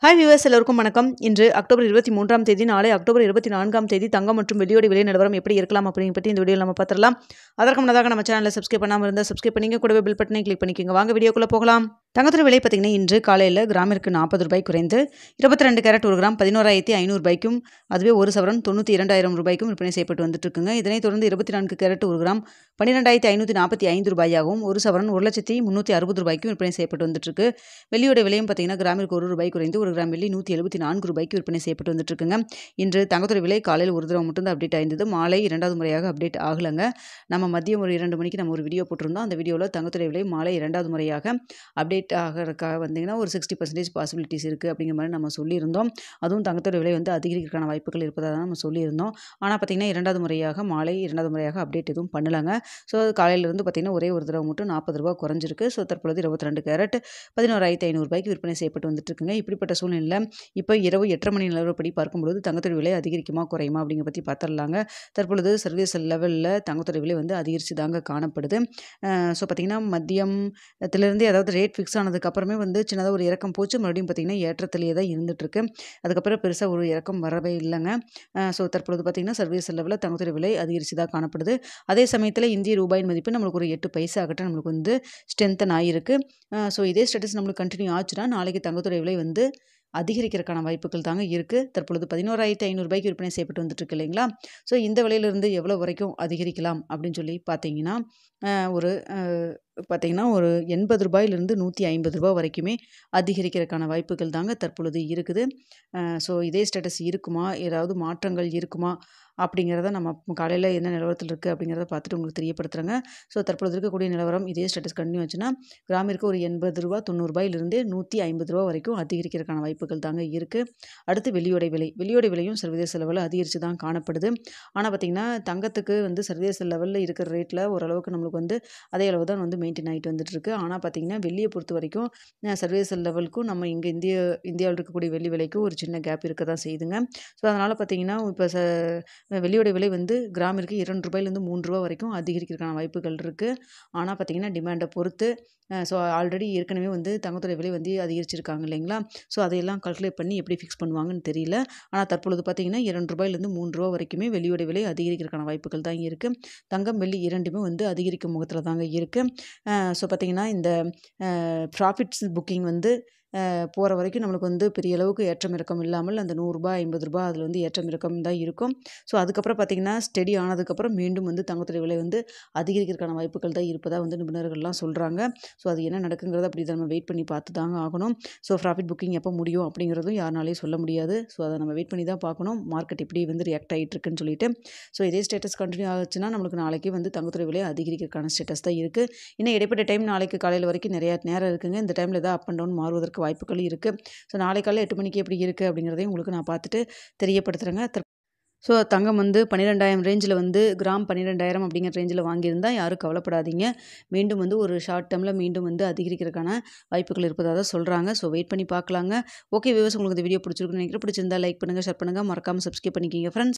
Hi viewers, எல்லோருக்கும் வணக்கம். இன்று அக்டோபர் 23ஆம் தேதி, நாளை அக்டோபர் 24ஆம் தேதி தங்கம் மற்றும் வெள்ளியோட விலை நிலவரம் எப்படி இருக்கலாம் அப்படிங்க பற்றி இந்த வீடியோவில் நம்ம பார்த்துடலாம். அதற்கு முன்னதாக நம்ம சேனலை சப்ஸ்கிரைப் பண்ணாமல் இருந்தால் சப்ஸ்கிரைப் பண்ணிங்க, கூடவே பெல் பட்டனை கிளிக் பண்ணிக்கோங்க. வாங்க வீடியோக்குள்ளே போகலாம். தங்கத்தோட விலை பார்த்தீங்கன்னா இன்று காலையில் கிராமிற்கு 40 ரூபாய் குறைந்து 22 கேரட் 1 கிராம் 11,500 ரூபாய்க்கும், அதுவே ஒரு சவரன் 92,000 ரூபாய்க்கும் விற்பனை செய்யப்பட்டு வந்துட்டு இருக்குங்க. இதனைத் தொடர்ந்து 24 கேரட் 1 கிராம் 12,545 ரூபாயாகவும், ஒரு சவரன் 1,360 ரூபாய்க்கும் விற்பனை செய்யப்பட்டு வந்துட்டு இருக்கு. வெள்ளியோட விலையும் பார்த்தீங்கன்னா கிராமிற்கு 1 ரூபாய் குறைந்து 1 கிராம் வெள்ளி 174 ரூபாய்க்கு விற்பனை செய்யப்பட்டு வந்துட்டு இருக்குங்க. இன்று தங்கத்தோட விலை காலையில் ஒரு தடவை மட்டும் தான் அப்டேட் ஆயிருந்தது. மாலை இரண்டாவது முறையாக அப்டேட் ஆகலைங்க. நம்ம மதியம் ஒரு 2 மணிக்கு நம்ம ஒரு வீடியோ போட்டிருந்தோம். அந்த வீடியோவில் தங்கத்தோட விலை மாலை இரண்டாவது முறையாக அப்டேட் ஆகிறதுக்காக வந்தீங்கன்னா ஒரு 60% பாசிபிலிட்டிஸ் இருக்குது அப்படிங்கிற மாதிரி நம்ம சொல்லியிருந்தோம். அதுவும் தங்கத்தோட விலை வந்து அதிகரிக்கிறதுக்கான வாய்ப்புகள் இருப்பதாக தான் நம்ம சொல்லியிருந்தோம். ஆனால் பார்த்தீங்கன்னா இரண்டாவது முறையாக மாலை இரண்டாவது முறையாக அப்டேட் எதுவும் பண்ணலாங்க. ஸோ காலையிலிருந்து பார்த்தீங்கன்னா ஒரே ஒரு தடவை மட்டும் 40 ரூபா குறைஞ்சிருக்கு. ஸோ தற்பொழுது 22 கேரட் 11,500 ரூபாய்க்கு விற்பனை செய்யப்பட்டு வந்துட்டு இருக்குங்க. இப்படிப்பட்ட சூழ்நிலையில் இப்போ இரவு 8:30 மணி நிலவரப்படி பார்க்கும்பொழுது தங்கத்தோட விலை அதிகரிக்குமா குறையுமா அப்படிங்கிற பற்றி பார்த்துடலாங்க. தற்பொழுது சர்வதேச லெவலில் தங்கத்தோட விலை வந்து அதிகரித்து தாங்க காணப்படுது. ஸோ பார்த்திங்கன்னா மதியத்திலிருந்து அதாவது ரேட் ஃபிக்ஸ் ஆனதுக்கப்புறமே வந்து சின்னதாக ஒரு இறக்கம் போச்சு. மறுபடியும் பார்த்திங்கன்னா ஏற்றத்திலேயே தான் இருந்துகிட்ருக்கு. அதுக்கப்புறம் பெருசாக ஒரு இறக்கம் வரவே இல்லைங்க. ஸோ தற்பொழுது பார்த்திங்கன்னா சர்வதேச லெவலில் தங்கத்தோட விலை அதிகரித்து தான் காணப்படுது. அதே சமயத்தில் இந்திய ரூபாயின் மதிப்பு நம்மளுக்கு ஒரு 8 பைசா ஆகட்டும் நம்மளுக்கு வந்து ஸ்ட்ரென்தன் ஆகிருக்கு. ஸோ இதே ஸ்டேட்டஸ் நம்மளுக்கு கண்டினியூ ஆச்சுன்னா நாளைக்கு தங்கத்தோட விலை வந்து அதிகரிக்கிறதுக்கான வாய்ப்புகள் தாங்க இருக்குது. தற்பொழுது 11,500 ரூபாய்க்கு விற்பனை செய்யப்பட்டு வந்துட்டு இருக்கு இல்லைங்களா. ஸோ இந்த விலையிலிருந்து எவ்வளோ வரைக்கும் அதிகரிக்கலாம் அப்படின்னு சொல்லி பார்த்தீங்கன்னா ஒரு பார்த்தீங்கன்னா ஒரு 80 ரூபாயிலிருந்து 150 ரூபா வரைக்குமே அதிகரிக்கிறதுக்கான வாய்ப்புகள் தாங்க தற்பொழுது இருக்குது. ஸோ இதே ஸ்டேட்டஸ் இருக்குமா, ஏதாவது மாற்றங்கள் இருக்குமா அப்படிங்கிறத நம்ம காலையில் என்ன நிலவரத்தில் இருக்குது அப்படிங்கிறத பார்த்துட்டு உங்களுக்கு தெரியப்படுத்துகிறேங்க. ஸோ தற்பொழுது இருக்கக்கூடிய நிலவரம் இதே ஸ்டேட்டஸ் கண்டினியூ ஆச்சுன்னா கிராமிற்கு ஒரு 80 ரூபா 90 ரூபாயிலிருந்து 150 ரூபா வரைக்கும் அதிகரிக்கிறதுக்கான வாய்ப்புகள் தாங்க இருக்குது. அடுத்து வெள்ளியோட விலையும் சர்வதேச லெவலில் அதிகரித்து தான் காணப்படுது. ஆனால் பார்த்திங்கன்னா தங்கத்துக்கு வந்து சர்வதேச லெவலில் இருக்கிற ரேட்டில் ஓரளவுக்கு நம்மளுக்கு வந்து அதே அளவு தான் வந்து மெயின்டைன் ஆகிட்டு வந்துட்டுருக்கு. ஆனால் பார்த்திங்கன்னா வெள்ளியை பொறுத்த வரைக்கும் சர்வதேச லெவலுக்கும் நம்ம இங்கே இந்தியாவில் இருக்கக்கூடிய வெள்ளி விலைக்கும் ஒரு சின்ன கேப் இருக்க தான் செய்யுதுங்க. ஸோ அதனால் பார்த்திங்கன்னா இப்போ வெள்ளியோட விலை வந்து கிராமிற்கு 2 ரூபாயிலிருந்து 3 ரூபா வரைக்கும் அதிகரிக்கிறதுக்கான வாய்ப்புகள் இருக்குது. ஆனால் பார்த்திங்கன்னா டிமாண்டை பொறுத்து ஸோ ஆல்ரெடி ஏற்கனவே வந்து தங்கத்தோட விலை வந்து அதிகரிச்சிருக்காங்க இல்லைங்களா. ஸோ அதையெல்லாம் கால்குலேட் பண்ணி எப்படி ஃபிக்ஸ் பண்ணுவாங்கன்னு தெரியல. ஆனால் தற்பொழுது பார்த்திங்கன்னா 2 ரூபாயிலிருந்து 3 ரூபா வரைக்குமே வெள்ளியோட விலை அதிகரிக்கிறதுக்கான வாய்ப்புகள் தான் இருக்குது. தங்கம் வெள்ளி இரண்டுமே வந்து அதிகரிக்கும் முகத்தில் தாங்க இருக்குது. ஸோ பார்த்திங்கன்னா இந்த ப்ராஃபிட்ஸ் புக்கிங் வந்து போகிற வரைக்கும் நம்மளுக்கு வந்து பெரிய அளவுக்கு ஏற்றம் இறக்கம் இல்லாமல் அந்த 100 ரூபாய் 50 ரூபாய் அதில் வந்து ஏற்றம் இறக்கம் தான் இருக்கும். ஸோ அதுக்கப்புறம் பார்த்திங்கன்னா ஸ்டெடி ஆனதுக்கப்புறம் மீண்டும் வந்து தங்கத்தோட விலை வந்து அதிகரிக்கிறதுக்கான வாய்ப்புகள் தான் இருப்பதாக வந்து நிபுணர்கள்லாம் சொல்கிறாங்க. ஸோ அது என்ன நடக்குங்கிறத அப்படி நம்ம வெயிட் பண்ணி பார்த்து தாங்க ஆகணும். ஸோ ப்ராஃபிட் புக்கிங் எப்போ முடியும் அப்படிங்கிறதும் யாருனாலையும் சொல்ல முடியாது. ஸோ அதை நம்ம வெயிட் பண்ணி தான் பார்க்கணும் மார்க்கெட் எப்படி வந்து ரியாக்ட் ஆகிட்டு இருக்குன்னு சொல்லிட்டு. ஸோ இதே ஸ்டேட்டஸ் கண்டினியூ ஆச்சுன்னா நம்மளுக்கு நாளைக்கு வந்து தங்கத்தோட விலை அதிகரிக்கிறதுக்கான ஸ்டேட்டஸ் தான் இருக்குது. இன்னும் இடைப்பட்ட டைம் நாளைக்கு காலையில் வரைக்கும் நிறையா நேரம் இருக்குங்க. இந்த டைமில் ஏதாவது அப் அண்ட் டவுன் மாறுவதற்கு வாய்ப்புகள் இருக்குது. ஸோ நாளை காலையில் 8 மணிக்கு எப்படி இருக்குது அப்படிங்கிறதையும் உங்களுக்கு நான் பார்த்துட்டு தெரியப்படுத்துகிறேங்க. ஸோ தங்கம் வந்து 12,000 ரேஞ்சில் வந்து கிராம் 12,000 அப்படிங்கிற ரேஞ்சில் வாங்கியிருந்தால் யாரும் கவலைப்படாதீங்க. மீண்டும் வந்து ஒரு ஷார்ட் டேர்மில் மீண்டும் வந்து அதிகரிக்கிறதுக்கான வாய்ப்புகள் இருப்பதாக தான் சொல்கிறாங்க. ஸோ வெயிட் பண்ணி பார்க்கலாங்க. ஓகே வியூவர்ஸ், உங்களுக்கு இந்த வீடியோ பிடிச்சிருக்குன்னு நினைக்கிறேன். பிடிச்சிருந்தா லைக் பண்ணுங்கள், ஷேர் பண்ணுங்கள், மறக்காமல் சப்ஸ்கிரைப் பண்ணிக்கிங்க ஃப்ரெண்ட்ஸ்.